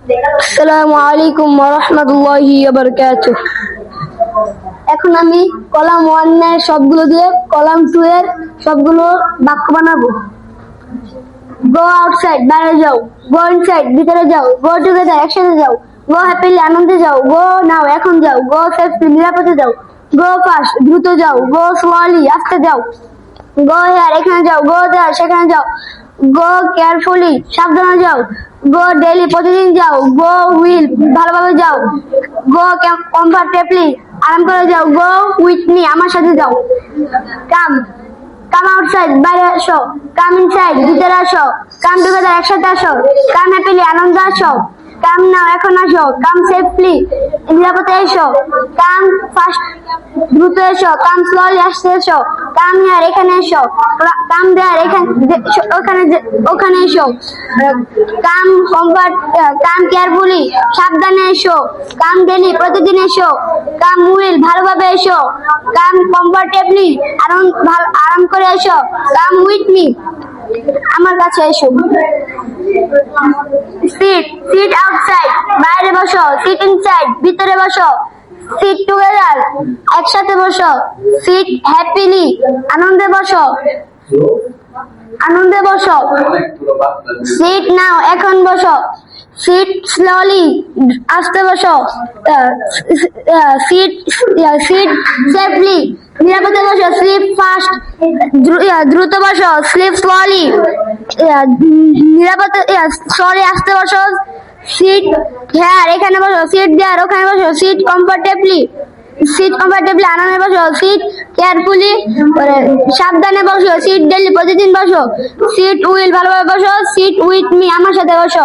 আসসালামু আলাইকুম ওয়া রাহমাতুল্লাহি ওয়া বারাকাতুহু। এখন আমি কলাম 1 এর সবগুলো দিয়ে কলাম 2 এর সবগুলো বাক্য বানাবো। গো আউটসাইড, বাইরে যাও। গো ইনসাইড, ভিতরে যাও। গো টুগেদার, একসাথে যাও। গো হ্যাপিলি, আনন্দে যাও। গো নাও, এখন যাও। গো সেফলি, নিরাপদে যাও। গো ফাস্ট, দ্রুত যাও। গো স্লোলি, আস্তে যাও। গো হেয়ার, এখানে যাও। গো দেয়ার, সেখানে যাও। গো কেয়ারফুলি, সাবধানে যাও। গো ডেইলি, প্রতিদিন যাও। গো উইল, ভালোভাবে যাও। গো কমফর্টেবলি, আরাম করে যাও। গো উইথ মি, আমার সাথে যাও। কাম কাম আউটসাইড, বাইরে আসো। কাম ইনসাইড, ভিতরে আসো। কাম টুগেদার, একসাথে আসো। কাম হ্যাপিলি, আনন্দে আসো। কাম নাও, এখন আসো। কাম সেফলি, নিরাপদে এসো। কাম ফাস্ট, দ্রুত এসো। কাম স্লোলি, আস্তে এসো। কাম হিয়ার, এখানে এসো। কাম দেয়ার, ওখানে এসো। কাম কমফর্ট, কাম কেয়ারফুলি, সাবধানে এসো। কাম ডেইলি, প্রতিদিন এসো। কাম উইল, ভালোভাবে এসো। কাম কমফর্টেবলি, আরাম করে এসো। কাম উইথ মি, আমার কাছে এসো। সিট আউটসাইড, বাইরে বসো। সিট ইনসাইড, ভিতরে বসো। সিট টুগেদার, একসাথে বসো। সিট হ্যাপিলি, আনন্দে বসো। সিট নাও, এখন বসো। সিট স্লোলি, আস্তে বসো। সিট সেফলি, নিরাপদে বসো। স্লিপ ফাস্ট, দ্রুত বসো। স্লিপ স্লোলি, নিরাপদে সরি, আস্তে বসো। সিট হেয়ার, এখানে বসো। সিট দেয়ার, ওখানে বসো। সিট কমফর্টেবলি, আরামে বসো। সিট কেয়ারফুলি, সাবধানে বসো। সিট ডেইলি, প্রতিদিন বসো। সিট উইল, ভালোভাবে বসো। সিট উইথ মি, আমার সাথে বসো।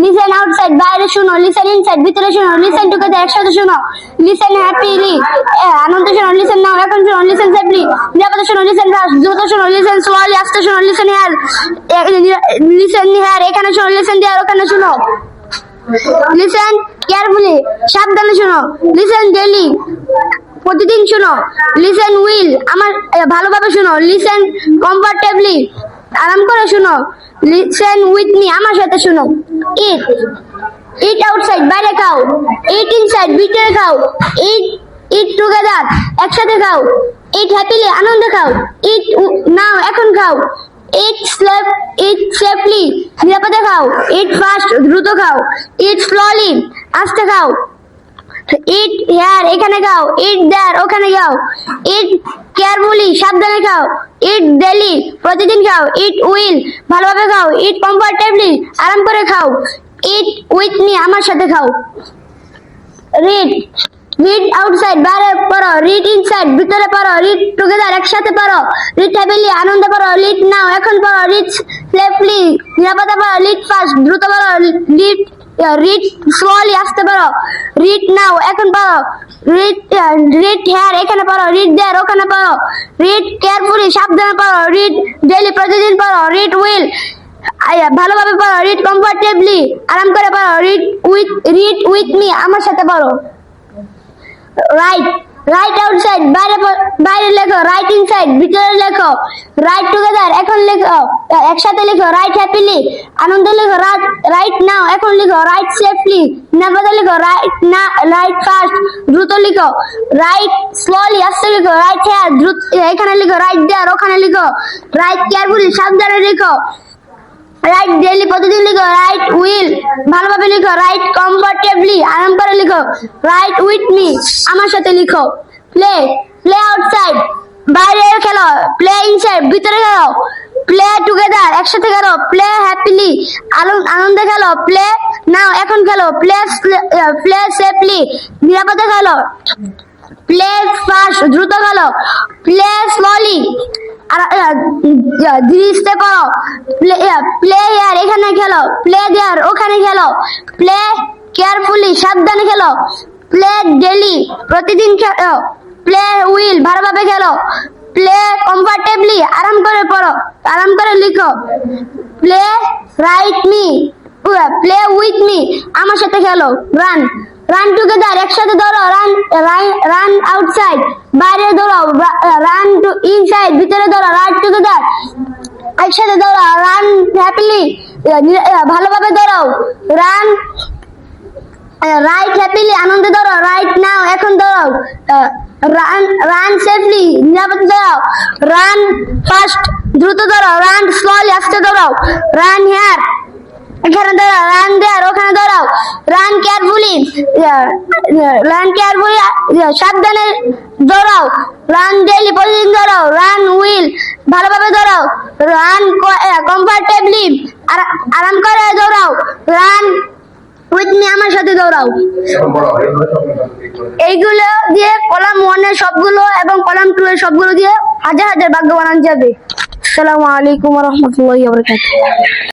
লিসেন আউটসাইড, বাইরে শুনো। লিসেন ইনসাইড, ভিতরে শুনো। লিসেন টুগেদার, একসাথে শুনো। লিসেন হ্যাপিলি, আনন্দে শুনো। লিসেন নাও, এখন শুনো। লিসেন সেফলি, নিরাপদে শুনো। লিসেন ফাস্ট, দ্রুত শুনো। লিসেন স্লোলি, আস্তে শুনো। লিসেন হেয়ার, এখানে শুনো। লিসেন দেয়ার, ওখানে শুনো। লিসেন কেয়ারফুলি, সাবধানে শুনো। লিসেন ডেইলি, প্রতিদিন শুনো। লিসেন উইল, ভালোভাবে শুনো। লিসেন কমফর্টেবলি, আরাম করে শুনো। লিসেন উইথ মি, আমার সাথে শুনো। ইট আউটসাইড, বাইরে খাও। ইট ইনসাইড, ভিতরে খাও। ইট টুগেদার, একসাথে খাও। ইট হ্যাপিলি, আনন্দে খাও। ইট নাও, এখন খাও। ইট সেফলি, নিরাপদে খাও। ইট ফাস্ট, দ্রুত খাও। ইট স্লোলি, আস্তে খাও। ইট হেয়ার, এখানে খাও। ইট দেয়ার, ওখানে খাও। ইট কেয়ারফুলি, সাবধানে খাও। ইট ডেইলি, প্রতিদিন খাও। ইট উইল, ভালোভাবে খাও। ইট কমফর্টেবলি, আরাম করে খাও। ইট উইথ মি, আমার সাথে খাও। রিড আউটসাইড, বাইরে পড়ো। রিড ইনসাইড, ভিতরে পড়ো। রিড টুগেদার, একসাথে পড়ো। রিড হ্যাপিলি, আনন্দে পড়ো। রিড নাও, এখন পড়ো। রিড সেফলি, নিরাপদে পড়ো। রিড ফাস্ট, দ্রুত পড়ো। রিড স্লোলি, আস্তে পড়ো। রিড নাও, এখন পড়ো। রিড হেয়ার, এখানে পড়ো। রিড দেয়ার, ওখানে পড়ো। রিড কেয়ারফুলি, সাবধানে পড়ো। রিড ডেইলি, প্রতিদিন পড়ো। রিড উইল, ভালোভাবে পড়ো। রিড কমফর্টেবলি, আরাম করে পড়ো। রিড উইথ মি, আমার সাথে পড়ো। রাইট আউটসাইড, বাইরে লেখো। রাইট ইনসাইড, ভিতরে লেখো। রাইট টুগেদার, এখন লেখো। একসাথে লেখো। রাইট হ্যাপিলি, আনন্দে লেখো। রাইট নাও, এখন লিখো। রাইট সেফলি, নিরাপদে লিখো। রাইট ফাস্ট, দ্রুত লিখো। রাইট স্লোলি, আস্তে লিখো। রাইট হেয়ার, এখানে লিখো। রাইট দেয়ার, ওখানে লিখো। রাইট কেয়ারফুলি, সাবধানে লিখো। রাইট ডেইলি, প্রতিদিন লিখো। রাইট উইল, ভালোভাবে লিখো। রাইট কমফর্টেবলি, আরাম করে লিখো। রাইট উইথ মি, আমার সাথে লিখো। প্লে আউটসাইড, বাইরে খেলো। প্লে ইনসাইড, ভিতরে খেলো। প্লে টুগেদার, একসাথে খেলো। প্লে হ্যাপিলি, আনন্দে খেলো। প্লে নাও, এখন খেলো। প্লে সেফলি, নিরাপদে খেলো। প্লে ফাস্ট, দ্রুত খেলো। প্লে স্লোলি, ধীরে পড়ো। প্লে হেয়ার, এখানে খেলো। প্লে দেয়ার, ওখানে খেলো। প্লে কেয়ারফুলি, সাবধানে খেলো। প্লে ডেইলি, প্রতিদিন খেলো। প্লে উইল, ভালোভাবে খেলো। প্লে কমফর্টেবলি, আরাম করে লিখো। প্লে উইথ মি, আমার সাথে খেলো। রান টুগেদার, একসাথে দৌড়ো। রান আউটসাইড, বাইরে দৌড়াও। রান টু ইনসাইড, ভিতরে দৌড়াও। রান টুগেদার, একসাথে দৌড়াও। রান হ্যাপিলি, ভালোভাবে দৌড়াও। রান রাইট হ্যাপিলি আনন্দে দৌড়াও, রাইট নাও এখন দৌড়াও, রান সেফলি নিরাপদে দৌড়াও, রান ফাস্ট দ্রুত দৌড়াও, রান স্লোলি আস্তে দৌড়াও, রান হিয়ার এখানে দৌড়াও, রান দেয়ার ওখানে দৌড়াও, রান কেয়ারফুলি সাবধানে দৌড়াও, রান ডেইলি প্রতিদিন দৌড়াও, রান উইল ভালোভাবে দৌড়াও, রান কমফর্টেবলি আরাম করে দৌড়াও, রান উইথ মি আমার সাথে দৌড়াও। এইগুলো দিয়ে কলাম 1 এর সবগুলো এবং কলাম 2 এর সবগুলো দিয়ে হাজার হাজার বাক্য বানানো যাবে। আসসালামু আলাইকুম ওয়া রাহমাতুল্লাহি ওয়া বারাকাতুহু।